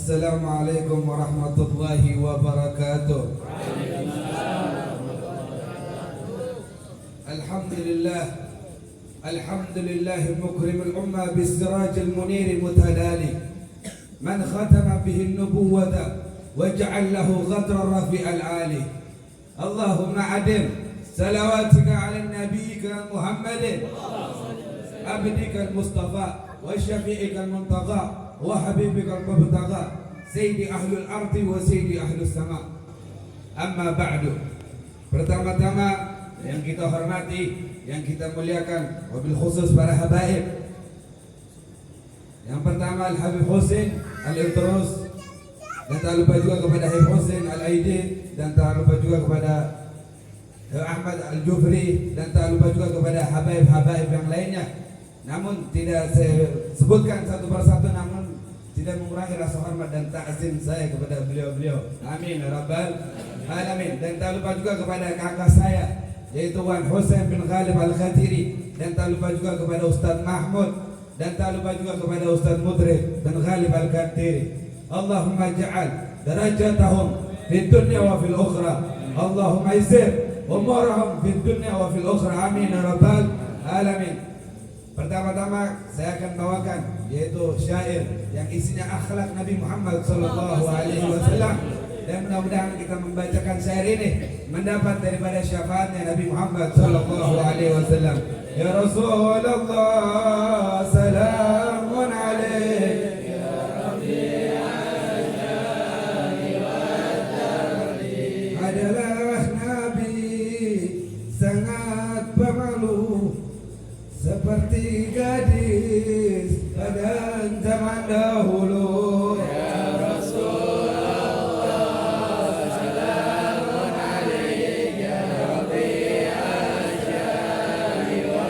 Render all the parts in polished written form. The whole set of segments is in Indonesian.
Assalamualaikum warahmatullahi wabarakatuh. Alhamdulillah, alhamdulillah mukrim al-ummah bis-siraj al-munir al-mutalali man khatama bihi an-nubuwwata waj'al lahu ghadran rafi' al-ali. Allahumma adim salawatika ala nabiyyika Muhammadin abdika al-mustafa wa syafi'ika al-muntaqa wa habibika al-mubtagha sayyidi ahlul ardi wa sayyidi ahlus sama. Amma ba'du. Pertama-tama yang kita hormati, yang kita muliakan, wabil khusus para habaib. Yang pertama Al-Habib Husain Al-Idrus, dan tak lupa juga kepada Habib Husain Al-Aidin, dan tak lupa juga kepada Ahmad Al-Jufri, dan tak lupa juga kepada habaib-habaib yang lainnya. Namun tidak saya sebutkan satu persatu, namun tidak mengurangi rasa hormat dan ta'zim saya kepada beliau-beliau. Amin ya rabbal alamin. Dan tak lupa juga kepada kakak saya, yaitu Wan Husain bin Ghalib Al-Khatiri, dan tak lupa juga kepada Ustaz Mahmud, dan tak lupa juga kepada Ustaz Mudrik bin Ghalib Al-Khatiri. Allahumma ja'al darajatahum fid dunya wa fil ukhra. Allahumma izir umurahum fid dunya wa fil ukhra. Amin ya rabbal alamin. Pertama-tama saya akan bawakan yaitu syair yang isinya akhlak Nabi Muhammad sallallahu alaihi wasallam, dan mudah-mudahan kita membacakan syair ini mendapat daripada syafaatnya Nabi Muhammad sallallahu alaihi wasallam. Ya Rasulullah salamun alaik ya Rabbi ajani wa tardi. Adalah Nabi sangat pemalu seperti gadis pada zaman dahulu. Ya Rasulullah salamun alaik ya Rabbi ajani wa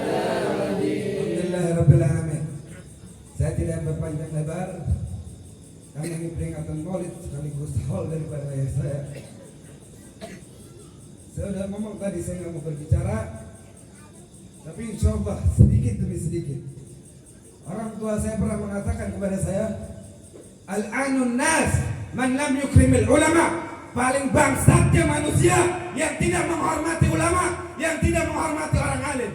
tardi. Alhamdulillah rabbil alamin. Saya tidak berpanjang lebar karena ini peringatan Maulid sekaligus haul daripada ayah saya. Saya sudah ngomong tadi saya nggak mau berbicara, tapi insya Allah sedikit demi sedikit. Orang tua saya pernah mengatakan kepada saya, Al-anun nas man lam yukrimil ulama. Paling bangsatnya manusia yang tidak menghormati ulama, yang tidak menghormati orang alim.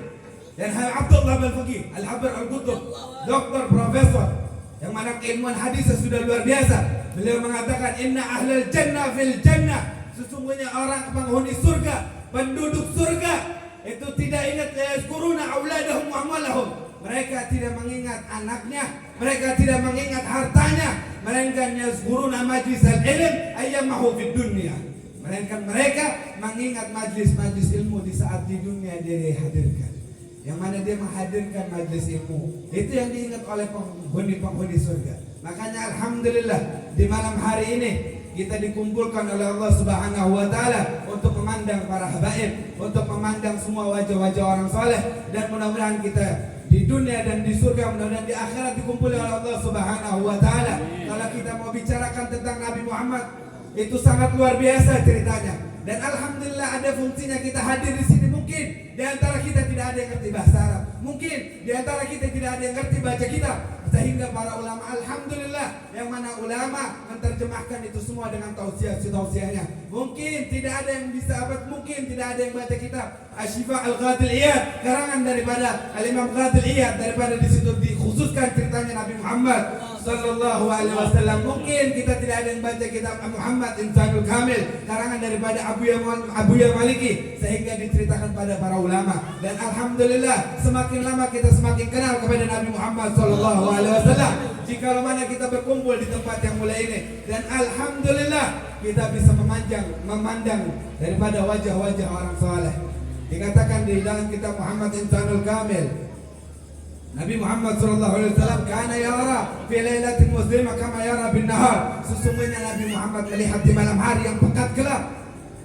Dan Abdullah bin Faqih Al-Habr Al-Qutub, doktor, profesor, yang mana keilmuan hadisnya sudah luar biasa. Beliau mengatakan, Inna ahlal jannah fil jannah. Sesungguhnya orang penghuni surga, penduduk surga, itu tidak ingat yazkuruna auladahum wa amalahum. Mereka tidak mengingat anaknya, mereka tidak mengingat hartanya, melainkan yazkuruna majlisal ilm ayyamahu fid dunya. Melainkan mereka mengingat majlis-majlis ilmu di saat di dunia dia hadirkan. Yang mana dia menghadirkan majlis ilmu, itu yang diingat oleh penghuni surga. Makanya alhamdulillah di malam hari ini kita dikumpulkan oleh Allah Subhanahu wa taala untuk memandang para habaib, untuk memandang semua wajah-wajah orang saleh, dan mudah-mudahan kita di dunia dan di surga, mudah-mudahan di akhirat dikumpuli oleh Allah Subhanahu wa taala. Kalau kita mau bicarakan tentang Nabi Muhammad, itu sangat luar biasa ceritanya. Dan alhamdulillah ada fungsinya kita hadir di sini. Mungkin di antara kita tidak ada yang ngerti bahasa Arab, mungkin di antara kita tidak ada yang ngerti baca kitab, sehingga para ulama alhamdulillah, yang mana ulama menerjemahkan itu semua dengan tausiahnya. Mungkin tidak ada yang bisa mungkin tidak ada yang baca kitab Asy-Syifa Al-Qadil Iyad, karangan daripada Al-Imam Qadil Iyad, daripada di situ dikhususkan ceritanya Nabi Muhammad sallallahu alaihi wasallam. Mungkin kita tidak ada yang baca kitab Muhammad Insanul Kamil, karangan daripada Abu Ya Maliki, sehingga diceritakan pada para ulama. Dan alhamdulillah semakin lama kita semakin kenal kepada Nabi Muhammad sallallahu alaihi wasallam jika mana kita berkumpul di tempat yang mulia ini. Dan alhamdulillah kita bisa memandang daripada wajah-wajah orang saleh. Dikatakan di dalam kitab Muhammad Insanul Kamil, Nabi Muhammad sallallahu alaihi wasallam kana yara fi lailatin muslimah kama yara bin nahar. Sesungguhnya Nabi Muhammad melihat di malam hari yang pekat gelap,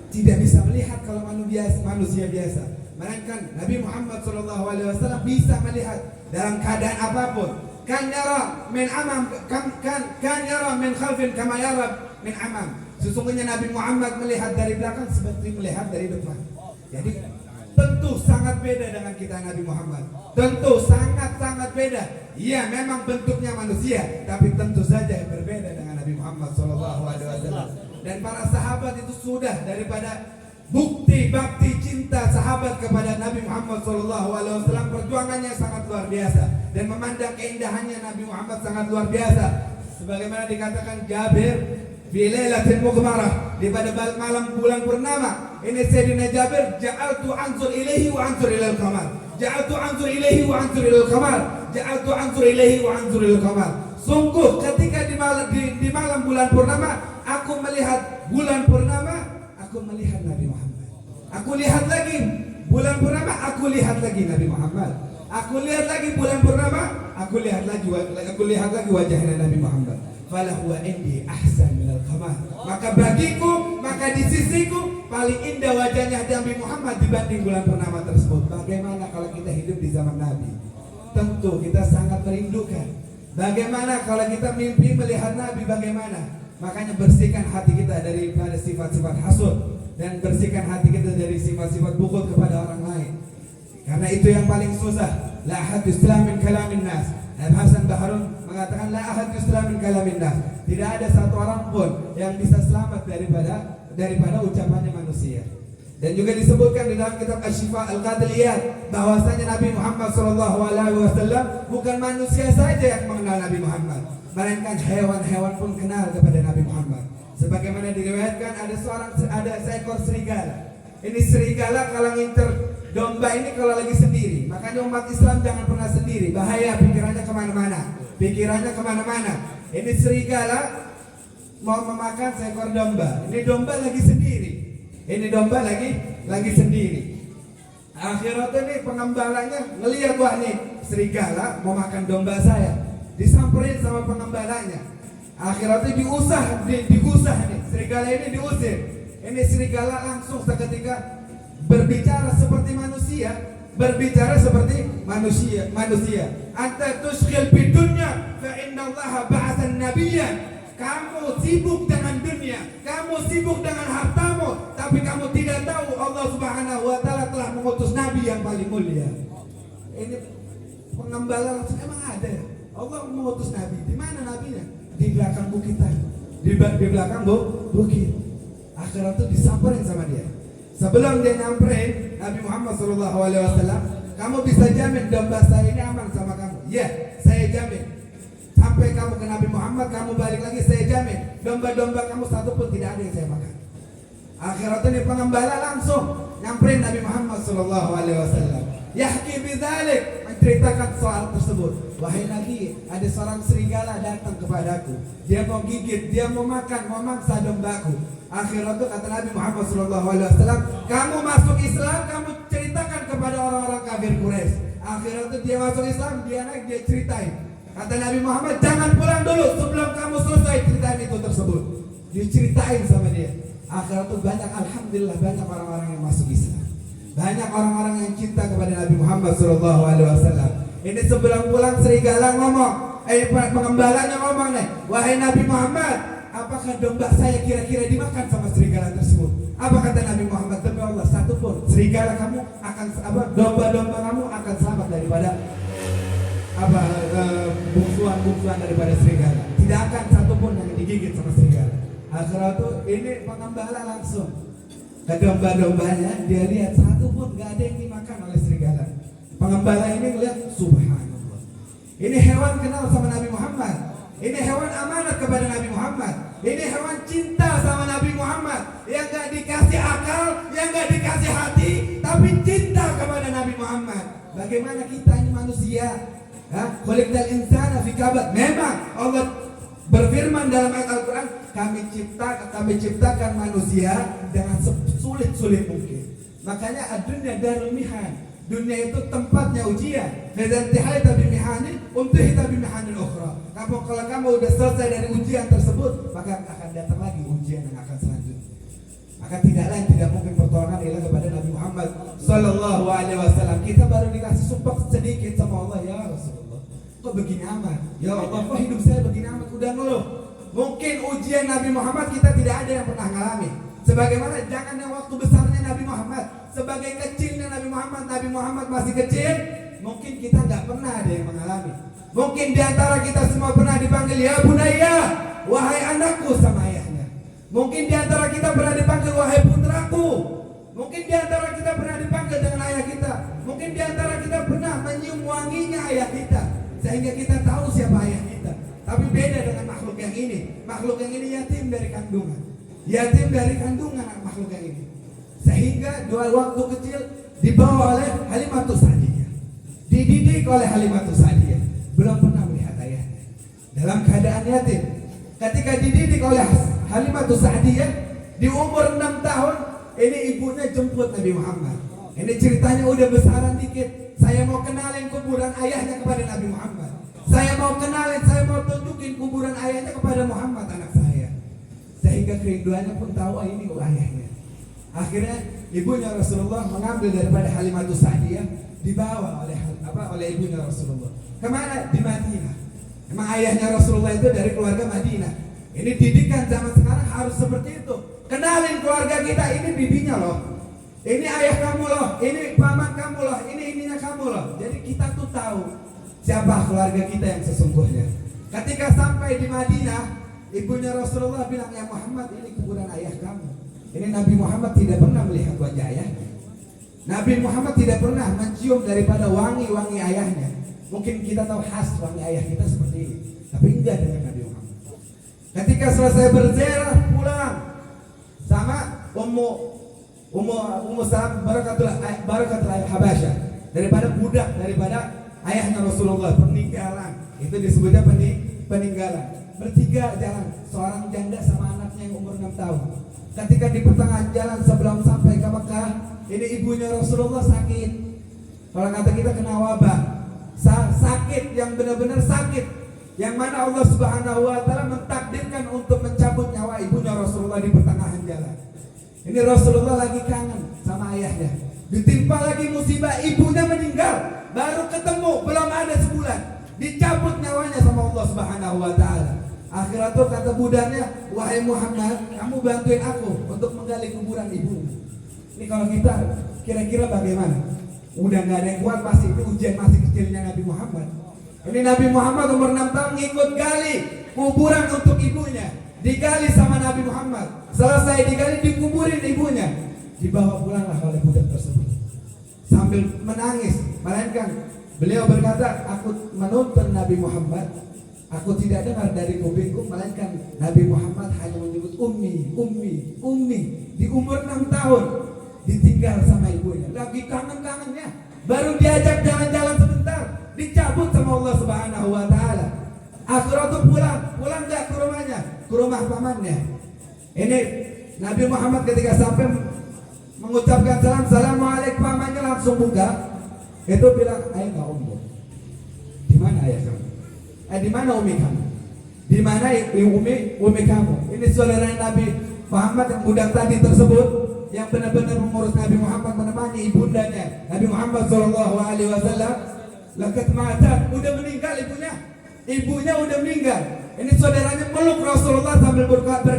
tidak bisa melihat kalau manusia biasa. Melainkan Nabi Muhammad sallallahu alaihi wasallam bisa melihat dalam keadaan apapun. Kan yara min amam kan yara min khalfin kama yara min amam. Sesungguhnya Nabi Muhammad melihat dari belakang seperti melihat dari depan. Jadi tentu sangat beda dengan kita Nabi Muhammad. Tentu sangat beda. Iya, memang bentuknya manusia, tapi tentu saja berbeda dengan Muhammad sallallahu alaihi wasallam. Dan para sahabat itu sudah daripada bukti bakti cinta sahabat kepada Nabi Muhammad sallallahu alaihi wasallam, perjuangannya sangat luar biasa dan memandang keindahannya Nabi Muhammad sangat luar biasa. Sebagaimana dikatakan Jabir, fi lailatin mughmarah, di pada malam bulan purnama, ini Sayyidina Jabir, ja'altu anzur ilaihi wa anzur ilal qamar. Ja'altu anzur ilaihi wa anzur ilal qamar. Ja'altu anzur ilaihi wa anzur ilal qamar. Sungguh ketika di malam bulan purnama, aku melihat bulan purnama, aku melihat Nabi Muhammad. Aku lihat lagi bulan purnama, aku lihat lagi Nabi Muhammad. Aku lihat lagi bulan purnama, aku lihat lagi wajahnya Nabi Muhammad. Fala huwa indi ahsan minal qamar. Maka bagiku, maka di sisiku paling indah wajahnya Nabi Muhammad dibanding bulan purnama tersebut. Bagaimana kalau kita hidup di zaman Nabi? Tentu kita sangat merindukan. Bagaimana kalau kita mimpi melihat Nabi, bagaimana? Makanya bersihkan hati kita daripada sifat-sifat hasud dan bersihkan hati kita dari sifat-sifat bukhul kepada orang lain. Karena itu yang paling susah. La ahad yuslam min kalamin nas. Hasan Baharun mengatakan la ahad yuslam min kalamin nas. Tidak ada satu orang pun yang bisa selamat daripada ucapannya manusia. Dan juga disebutkan di dalam kitab Asy-Syifa Al-Qadliyat bahwasanya Nabi Muhammad sallallahu alaihi wasallam bukan manusia saja yang mengenal Nabi Muhammad, melainkan hewan-hewan pun kenal kepada Nabi Muhammad. Sebagaimana diriwayatkan ada seekor serigala. Ini serigala kalau ngincer domba ini kalau lagi sendiri. Makanya umat Islam jangan pernah sendiri. Bahaya, pikirannya kemana-mana. Ini serigala mau memakan seekor domba. Ini domba lagi sendiri. Akhirnya ini pengembalanya ngelihat, wah nih serigala mau makan domba saya. Disamperin sama pengembalanya. Akhirnya digusah nih. Serigala ini diusir. Ini serigala langsung seketika berbicara seperti manusia. Anta tushghil bidunya fa innallaha ba'atsan nabiyyan. Kamu sibuk dengan dunia, kamu sibuk dengan hartamu, tapi kamu tidak tahu Allah Subhanahu wa taala telah mengutus nabi yang paling mulia. Ini pengembala langsung, emang ada ya? Allah mengutus nabi. Di mana nabinya? Di belakang bukitan. Di belakang bukit. Akhirnya itu disamperin sama dia. Sebelum dia nyamperin, Nabi Muhammad SAW, kamu bisa jamin domba saya ini aman sama kamu? Ya, saya jamin. Sampai kamu ke Nabi Muhammad, kamu balik lagi, saya jamin domba-domba kamu satu pun tidak ada yang saya makan. Akhirnya ini pengembala langsung nyamperin Nabi Muhammad SAW. Yahki bidzalik, menceritakan soal tersebut. Wahai Nabi, ada seorang serigala datang kepadaku. Dia mau gigit, dia mau makan, mau mangsa dombaku. Akhirnya itu kata Nabi Muhammad SAW, kamu masuk Islam, kamu ceritakan kepada orang-orang kafir Quraisy. Akhirnya itu dia masuk Islam, dia naik, dia ceritain. Kata Nabi Muhammad, jangan pulang dulu sebelum kamu selesai ceritain itu tersebut. Diceritain sama dia. Akhirnya itu alhamdulillah banyak orang-orang yang masuk Islam. Banyak orang-orang yang cinta kepada Nabi Muhammad SAW. Ini sebelum pulang serigala ngomong, pengembalanya ngomong nih, wahai Nabi Muhammad, apakah domba saya kira-kira dimakan sama serigala tersebut? Apa kata Nabi Muhammad? Demi Allah, satu pun serigala kamu akan domba-domba kamu akan selamat daripada bungsuan daripada serigala. Tidak akan satu pun yang digigit sama serigala. Akhirnya itu ini pengembala langsung ke domba-dombanya, dia lihat satu pun gak ada yang dimakan oleh serigala. Pengembala ini melihat, subhanallah, ini hewan kenal sama Nabi Muhammad. Ini hewan amanat kepada Nabi Muhammad. Ini hewan cinta sama Nabi Muhammad. Yang gak dikasih akal, yang gak dikasih hati, tapi cinta kepada Nabi Muhammad. Bagaimana kita ini manusia? Khuliqal insana fi kabad. Memang Allah berfirman dalam ayat Al-Quran, kami ciptakan manusia dengan sulit mungkin. Makanya dunia darul mihan. Dunia itu tempatnya ujian. Fadzantihai bimihanin untihita bimihanin ukhra. Kalau kamu udah selesai dari ujian tersebut, maka akan datang lagi ujian yang akan selanjutnya. Maka tidak mungkin pertolongan ialah kepada Nabi Muhammad sallallahu alaihi wasallam. Kita baru dikasih sumpah sedikit sama Allah, ya Rasulullah, kok begini amat? Ya Allah, kok hidup saya begini amat? Udah ngeluh. Mungkin ujian Nabi Muhammad kita tidak ada yang pernah ngalami. Sebagaimana jangan yang waktu besarnya Nabi Muhammad, sebagai kecilnya Nabi Muhammad masih kecil, mungkin kita nggak pernah ada yang mengalami. Mungkin diantara kita semua pernah dipanggil ya bunayya, wahai anakku, Mungkin di antara kita pernah dipanggil wahai putraku. Mungkin di antara kita pernah dipanggil dengan ayah kita. Mungkin di antara kita pernah menyium wanginya ayah kita, sehingga kita tahu siapa ayah kita. Tapi beda dengan makhluk yang ini. Makhluk yang ini yatim dari kandungan. Yatim dari kandungan makhluk yang ini. Sehingga dua waktu kecil dibawa oleh Halimatus Sa'diyah, dididik oleh Halimatus Sa'diyah, belum pernah melihat ayahnya dalam keadaan yatim. Ketika dididik oleh Halimatus Sa'diyah di umur 6 tahun, ini ibunya jemput Nabi Muhammad. Ini ceritanya udah besaran dikit. Saya mau kenalin kuburan ayahnya kepada Nabi Muhammad. Saya mau tunjukin kuburan ayahnya kepada Muhammad anak saya. Sehingga kerinduannya pun tahu ini ayahnya. Akhirnya ibunya Rasulullah mengambil daripada Halimatus Sa'diyah, dibawa oleh ibunya Rasulullah. Kemana? Di Madinah. Emang ayahnya Rasulullah itu dari keluarga Madinah. Ini didikan zaman sekarang harus seperti itu. Kenalin keluarga kita, ini bibinya loh, ini ayah kamu loh, ini paman kamu loh, ini ininya kamu loh. Jadi kita tuh tahu siapa keluarga kita yang sesungguhnya. Ketika sampai di Madinah, ibunya Rasulullah bilang, ya Muhammad, ini kuburan ayah kamu. Ini Nabi Muhammad tidak pernah melihat wajah ayahnya. Nabi Muhammad tidak pernah mencium daripada wangi-wangi ayahnya. Mungkin kita tahu khas wangi ayah kita seperti ini, tapi enggak dengan Nabi Muhammad. Ketika selesai berziarah pulang sama Ummu Salam Barakatul Habasyah, daripada budak daripada ayahnya Rasulullah, peninggalan. Itu disebutnya peninggalan. Bertiga jalan, seorang janda sama anaknya yang umur 6 tahun. Ketika di pertengahan jalan sebelum sampai ke Mekah, ini ibunya Rasulullah sakit. Kalau kata kita kena wabah, sakit yang benar-benar sakit, yang mana Allah Subhanahu wa taala mentakdirkan untuk mencabut nyawa ibunya Rasulullah di pertengahan jalan. Ini Rasulullah lagi kangen sama ayahnya. Ditimpa lagi musibah, ibunya meninggal. Baru ketemu, belum ada sebulan, dicabut nyawanya sama Allah Subhanahu wa taala. Akhirnya tuh kata budaknya, wahai Muhammad, kamu bantuin aku untuk menggali kuburan ibu. Ini kalau kita kira-kira bagaimana? Udah nggak ada yang kuat, pasti itu ujian masih kecilnya Nabi Muhammad. Ini Nabi Muhammad umur 6 tahun ngikut gali kuburan untuk ibunya. Digali sama Nabi Muhammad. Selesai digali, dikuburin ibunya. Dibawa pulanglah oleh budak tersebut sambil menangis. Melainkan beliau berkata, aku menuntun Nabi Muhammad. Aku tidak dengar dari kupingku, melainkan Nabi Muhammad hanya menyebut ummi, ummi, ummi. Di umur 6 tahun ditinggal sama ibunya, lagi kangen-kangennya. Baru diajak jalan-jalan sebentar, dicabut sama Allah Subhanahu wa taala. Akhirnya tuh pulang gak ke rumahnya, ke rumah pamannya. Ini Nabi Muhammad ketika sampai mengucapkan salam, assalamualaikum, pamannya langsung buka. Itu bilang, ayo ummu, di mana ayah kamu? Di mana umi kamu? Di mana umi kamu? Ini saudara Nabi Muhammad yang budak tadi tersebut, yang benar-benar mengurus Nabi Muhammad, menemani ibundanya Nabi Muhammad SAW. Lakat mata, udah meninggal ibunya. Ibunya udah meninggal. Ini saudaranya meluk Rasulullah sambil berkata,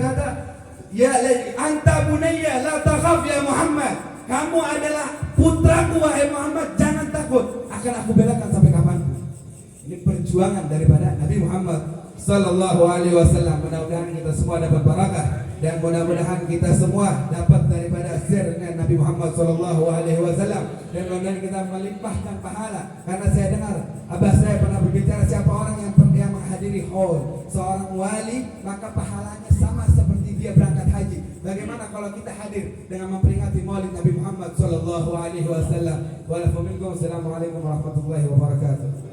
ya anta bunayya la takhaf ya Muhammad. Kamu adalah putraku wahai Muhammad, jangan takut, akan aku belakan sampai kapanpun. Ini perjuangan daripada Nabi Muhammad Sallallahu Alaihi Wasallam. Mudah-mudahan kita semua dapat barakah, dan mudah-mudahan kita semua dapat daripada sirnya Nabi Muhammad Sallallahu Alaihi Wasallam, dan mudah-mudahan kita melimpahkan pahala. Karena saya dengar abah saya pernah berbicara, siapa orang yang menghadiri haul seorang wali, maka pahalanya sama seperti dia berangkat haji. Bagaimana kalau kita hadir dengan memperingati Maulid Nabi Muhammad Sallallahu Alaihi Wasallam? Assalamualaikum warahmatullahi wabarakatuh.